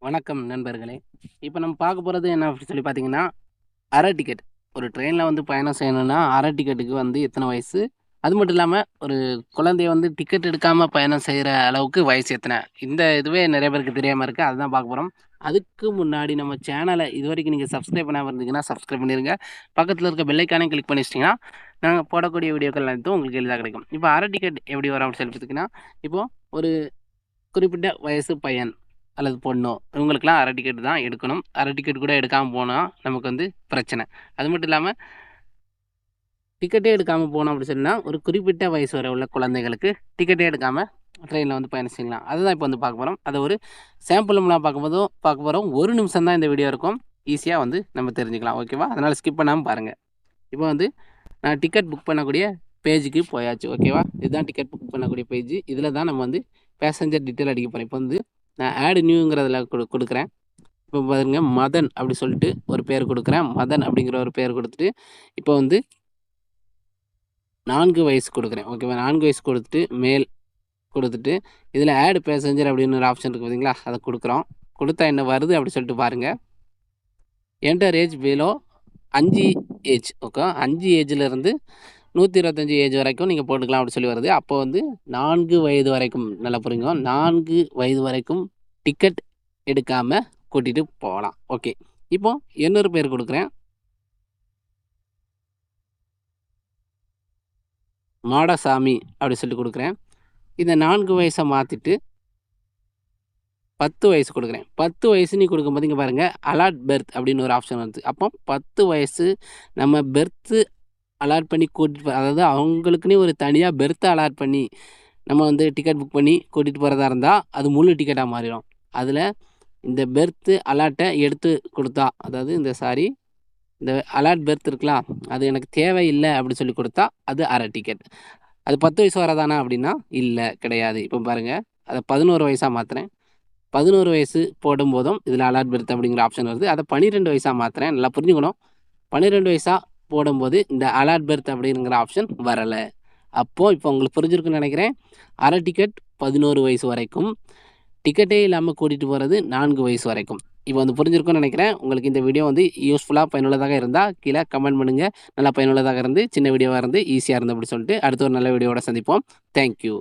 வணக்கம் நண்பர்களே. இப்போ நம்ம பார்க்க போறது என்ன அப்படின்னு சொல்லி பார்த்தீங்கன்னா, அரை டிக்கெட். ஒரு ட்ரெயின்ல வந்து பயணம் செய்யணும்னா, அரை டிக்கெட்டுக்கு வந்து எத்தனை வயசு? அது மட்டும் இல்லாம, ஒரு குழந்தைய வந்து டிக்கெட் எடுக்காம பயணம் செய்ற அளவுக்கு வயசு எத்தனை? இந்த இதுவே நெறைய பேருக்கு தெரியாம இருக்கு. அதுதான் பார்க்க போறோம். அதுக்கு முன்னாடி நம்ம சேனல இதுவரைக்கும் நீங்க சப்ஸ்கிரைப் பண்ணாம இருந்தீங்கன்னா, சப்ஸ்கிரைப் பண்ணிருங்க. பக்கத்துல இருக்க பெல் ஐகானையும் கிளிக் பண்ணி வச்சுட்டீங்கன்னா, நாங்க போடக்கூடிய வீடியோக்கள் அனைத்தும் உங்களுக்கு எளிதா கிடைக்கும். இப்போ அரை டிக்கெட் எப்படி வரும் அப்படின்னு சொல்லி பார்த்தீங்கன்னா, இப்போ ஒரு குறிப்பிட்ட வயசு பையன் அல்லது பொண்ணோ, இவங்களுக்கெல்லாம் அரை டிக்கெட் தான் எடுக்கணும். அரை டிக்கெட் கூட எடுக்காம போனா, நமக்கு வந்து பிரச்சனை. அது மட்டும் இல்லாம, டிக்கெட்டே எடுக்காம போனோம் அப்படி சொன்னா, ஒரு குறிப்பிட்ட வயசு வரை உள்ள குழந்தைகளுக்கு டிக்கெட்டே எடுக்காம ட்ரெயின்ல வந்து பயணம் செய்யலாம். அதுதான் இப்போ வந்து பார்க்க போறோம். அத ஒரு சாம்பிள் மூலமா பார்க்க போறோம். 1 நிமிஷம் தான் இந்த வீடியோ இருக்கும். ஈஸியா வந்து நம்ம தெரிஞ்சுக்கலாம். ஓகேவா? அதனால ஸ்கிப் பண்ணாம பாருங்க. இப்போ வந்து நான் டிக்கெட் புக் பண்ணக்கூடிய பேஜுக்கு போயாச்சு. ஓகேவா? இதுதான் டிக்கெட் புக் பண்ணக்கூடிய பேஜ். இதில தான் நம்ம வந்து பேசஞ்சர் டீட்டெயில் அடிக்க போறோம். இப்போ வந்து நான் ஆட் நியூங்கிறதுல குடுக்குறேன். இப்போ பாருங்க மதன் அப்படி சொல்லிட்டு ஒரு பேர் குடுக்குறேன். மதன் அப்படிங்கிற ஒரு பேர் குடுத்துட்டு, இப்போ வந்து 4 வயசு குடுக்குறேன். ஓகேவா? 4 வயசு குடுத்துட்டு, மேல் குடுத்துட்டு, இதில ஆட் பேசஞ்சர் அப்படின்னு ஒரு ஆப்ஷன் இருக்கு பார்த்தீங்களா? அத குடுக்குறோம். குடுத்தா என்ன வருது அப்படி சொல்லிட்டு பாருங்க. Enter age below 5 age. Okay. 5 ஏஜ்லேருந்து 125 age வரைக்கும் நீங்க போட்டுக்கலாம் அப்படி சொல்லி வருது. அப்போ வந்து 4 வயது வரைக்கும் நல்லா புரியுங்க. 4 வயது வரைக்கும் டிக்கெட் எடுக்காம கூட்டிட்டு போகலாம். ஓகே. இப்போ இன்னொரு பேர் குடுக்குறேன். மாடசாமி அப்படி சொல்லி குடுக்குறேன். இந்த 4 வயச மாத்திட்டு 10 வயசு குடுக்குறேன். 10 வயசு நீ குடுக்கும்போது இங்க பாருங்க, அலாட் பெர்த் அப்படின்னு ஒரு ஆப்ஷன் வருது. அப்போ 10 வயசு நம்ம பெர்த் அலாட் பண்ணி கூட்டிட்டு அதாவது அவங்களுக்குன்னே ஒரு தனியா பெர்த்த அலாட் பண்ணி, நம்ம வந்து டிக்கெட் புக் பண்ணி கூட்டிட்டு போறதா இருந்தா, அது முழு டிக்கெட்டா மாறிரும். அதுல இந்த பெர்த் அலாட்ட எடுத்து குடுத்தா, அதாவது இந்த அலாட் பெர்த் இருக்குல்ல, அது எனக்கு தேவையில்ல அப்படி சொல்லி குடுத்தா, அது அரை டிக்கெட். அது 10 வயசு வரதானா அப்படின்னா, இல்ல கிடையாது. இப்போ பாருங்க, அத 11 வயசா மாத்துறேன். 11 வயசு போடும்போதும், இதில அலாட் பெர்த் அப்படிங்கிற ஆப்ஷன் வருது. அத 12 வயசா மாத்துறேன். நல்லா புரிஞ்சுக்கணும். 12 வயசா போடும்போது, இந்த அலாட் பெர்த் அப்படிங்கிற ஆப்ஷன் வரல. அப்போ இப்போ உங்களுக்கு புரிஞ்சிருக்கும்னு நெனைக்கிறேன். அரை டிக்கெட் 11 வயசு வரைக்கும். டிக்கெட்டே இல்லாம கூட்டிட்டு போறது 4 வயசு வரைக்கும். இப்போ வந்து புரிஞ்சிருக்கும்னு நெனைக்கிறேன். உங்களுக்கு இந்த வீடியோ வந்து யூஸ்ஃபுல்லா, பயனுள்ளதாக இருந்தா, கீழ கமெண்ட் பண்ணுங்க. நல்லா பயனுள்ளதாக இருந்து, சின்ன வீடியோவா இருந்து, ஈஸியா இருந்து அப்படி சொல்லிட்டு, அடுத்த ஒரு நல்ல வீடியோவோட சந்திப்போம். Thank you.